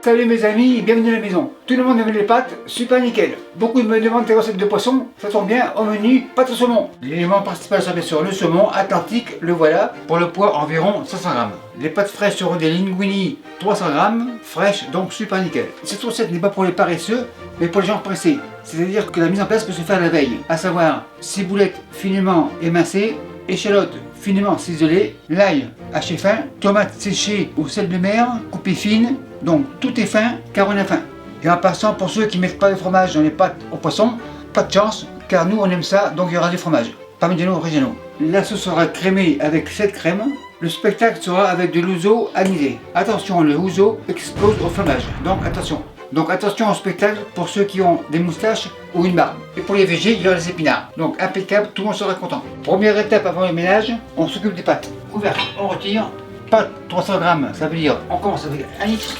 Salut mes amis, bienvenue à la maison. Tout le monde aime les pâtes, super nickel. Beaucoup me demandent des recettes de poisson, ça tombe bien, au menu, pâtes au saumon. L'élément principal sera bien sûr le saumon atlantique, le voilà, pour le poids environ 500 grammes. Les pâtes fraîches seront des linguini 300 grammes, fraîches donc super nickel. Cette recette n'est pas pour les paresseux, mais pour les gens pressés. C'est-à-dire que la mise en place peut se faire la veille, à savoir ciboulette finement émincée, échalotes finement ciselées, l'ail haché fin, tomates séchées ou sel de mer coupées fines, donc tout est fin car on a faim. Et en passant, pour ceux qui ne mettent pas de fromage dans les pâtes au poisson, pas de chance car nous on aime ça, donc il y aura du fromage. Parmigiano Reggiano. La sauce sera crémée avec cette crème. Le spectacle sera avec de l'ouzo anisé. Attention, le ouzo explose au fromage, donc attention. Donc attention au spectacle pour ceux qui ont des moustaches ou une barbe. Et pour les végés, il y aura les épinards. Donc impeccable, tout le monde sera content. Première étape avant le ménage, on s'occupe des pâtes. Couvercle, on retire. Pâtes 300 grammes, ça veut dire on commence avec 1 litre,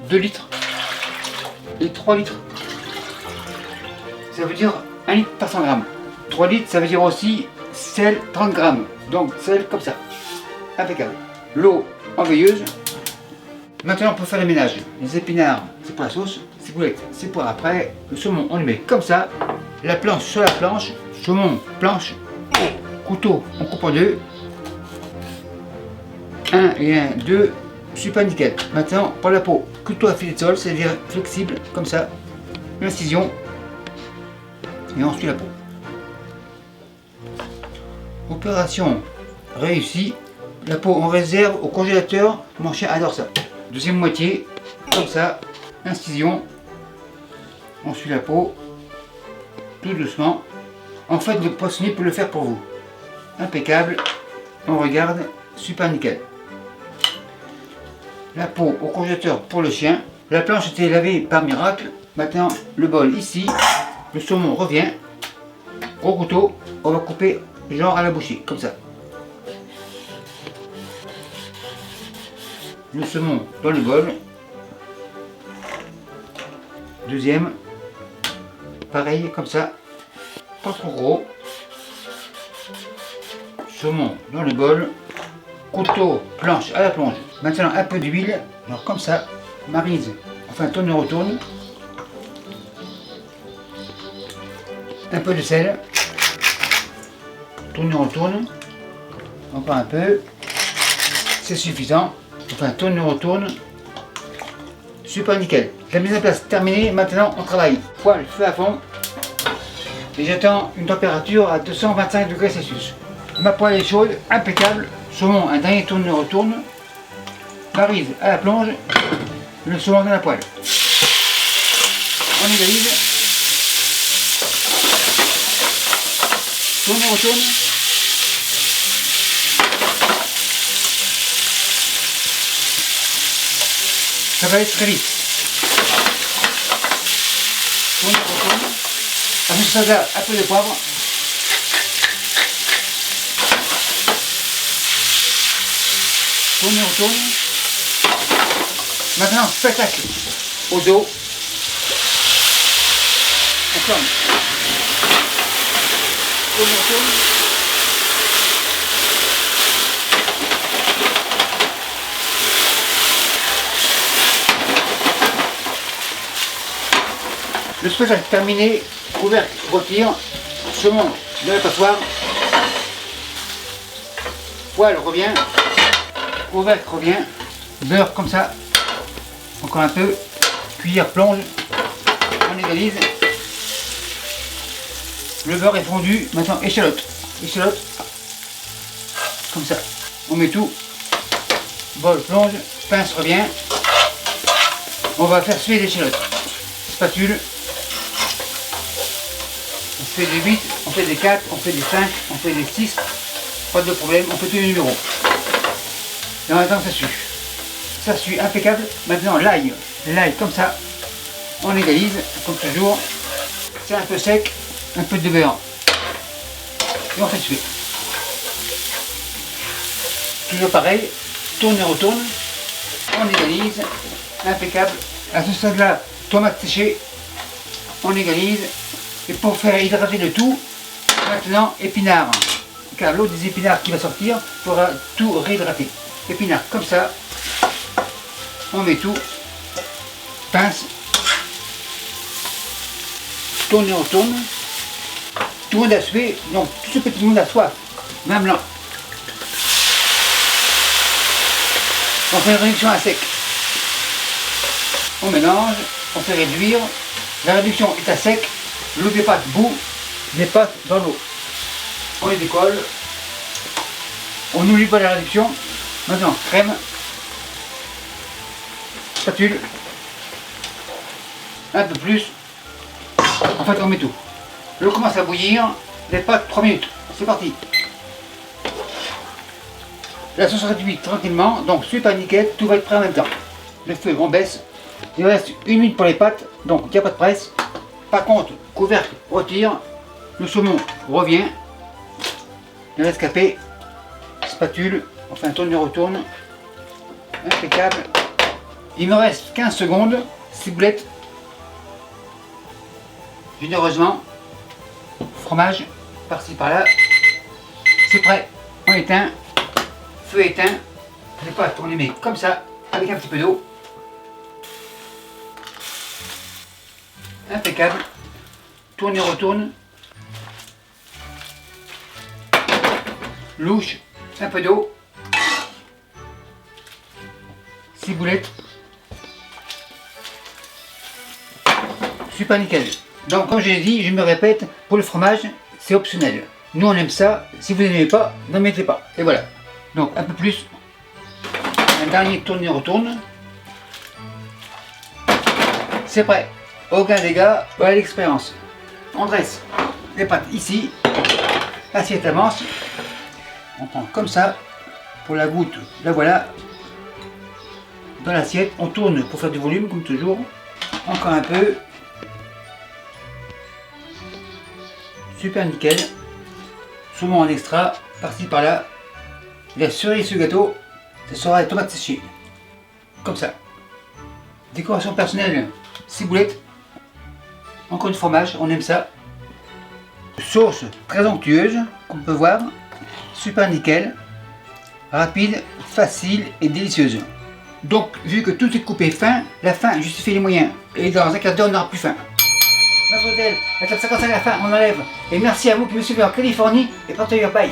2 litres et 3 litres. Ça veut dire 1 litre par 100 grammes. 3 litres, ça veut dire aussi sel 30 grammes. Donc sel comme ça. Impeccable. L'eau en veilleuse. Maintenant on peut faire le ménage. Les épinards, c'est pour la sauce. Ciboulette, c'est pour après. Le saumon, on le met comme ça. La planche sur la planche. Saumon, planche. Couteau, on coupe en deux. 1 et 1, 2. Super nickel. Maintenant pour la peau. Couteau à filet de sol, c'est-à-dire flexible, comme ça. L'incision. Et on suit la peau. Opération réussie. La peau on réserve au congélateur. Mon chien adore ça. Deuxième moitié, comme ça, incision, on suit la peau, tout doucement. En fait, le poissonnier peut le faire pour vous. Impeccable, on regarde, super nickel. La peau au congélateur pour le chien. La planche était lavée par miracle. Maintenant, le bol ici, le saumon revient. Gros couteau, on va couper genre à la bouchée, comme ça. Le saumon dans le bol. Deuxième. Pareil, comme ça. Pas trop gros. Saumon dans le bol. Couteau, planche à la plonge. Maintenant un peu d'huile. Alors comme ça. Marise. Enfin tourne et retourne. Un peu de sel. Tourne et retourne. Encore un peu. C'est suffisant. Enfin, tourne et retourne. Super nickel. La mise en place terminée. Maintenant, on travaille. Poêle, feu à fond. Et j'attends une température à 225 degrés Celsius. Ma poêle est chaude, impeccable. Saumon, un dernier tourne et retourne. Marise à la plonge. Le saumon dans la poêle. On égalise. Tourne et retourne. Ça va être très vite. On retourne. Avec ça, là, un peu de poivre. Tourne et retourne. Maintenant, spectacle. Au dos. On ferme. Tourne et retourne. Le spectacle terminé, couvercle retire, saumon de la passoire, poêle revient, couvercle revient, beurre comme ça, encore un peu, cuillère plonge, on égalise, le beurre est fondu, maintenant échalote, comme ça, on met tout, bol plonge, pince revient, on va faire suer l'échalote, spatule. On fait des 8, on fait des 4, on fait des 5, on fait des 6, pas de problème, on fait tous les numéros. Et en même temps ça suit. Ça suit impeccable. Maintenant l'ail comme ça, on égalise, comme toujours. C'est un peu sec, un peu de beurre. Et on fait suer. Toujours pareil, tourne et retourne, on égalise, impeccable. À ce stade-là, tomate séchée, on égalise. Et pour faire hydrater le tout, maintenant épinards. Car l'eau des épinards qui va sortir fera tout réhydrater. Épinards comme ça. On met tout, pince, tourne et retourne. Tout le monde a sué, donc tout ce petit monde a soif, même là. On fait une réduction à sec. On mélange, on fait réduire. La réduction est à sec, l'eau des pâtes bout, les pâtes dans l'eau. On les décolle. On n'oublie pas la réduction. Maintenant, crème, spatule, un peu plus. En fait, on met tout. L'eau commence à bouillir, les pâtes 3 minutes. C'est parti. La sauce réduit tranquillement, donc super nickel, tout va être prêt en même temps. Le feu, on baisse. Il reste 1 minute pour les pâtes, donc il n'y a pas de presse. Par contre, couvercle retire, le saumon revient, le rescapé, spatule, enfin tourne et retourne, impeccable. Il me reste 15 secondes, ciboulette, généreusement, fromage, par-ci par-là, c'est prêt, on éteint, feu éteint, les pâtes on les met comme ça, avec un petit peu d'eau. Impeccable, tourne et retourne, louche, un peu d'eau, ciboulette, super nickel. Donc comme je l'ai dit, je me répète, pour le fromage, c'est optionnel. Nous on aime ça, si vous n'aimez pas, n'en mettez pas. Et voilà. Donc un peu plus, un dernier tourne et retourne. C'est prêt. Aucun dégât, voilà l'expérience. On dresse les pâtes ici, assiette avance, on prend comme ça, pour la goutte, la voilà, dans l'assiette, on tourne pour faire du volume comme toujours, encore un peu, super nickel, saumon en extra, par-ci par-là, la cerise sur le gâteau, ce sera les tomates séchées, comme ça. Décoration personnelle, ciboulette, encore du fromage, on aime ça. Sauce très onctueuse, comme on peut voir, super nickel, rapide, facile et délicieuse. Donc, vu que tout est coupé fin, la fin justifie les moyens. Et dans un quart d'heure, on n'aura plus faim. Notre hôtel, à 55 à la fin, on enlève. Et merci à vous qui me suivez en Californie et partagez your bye.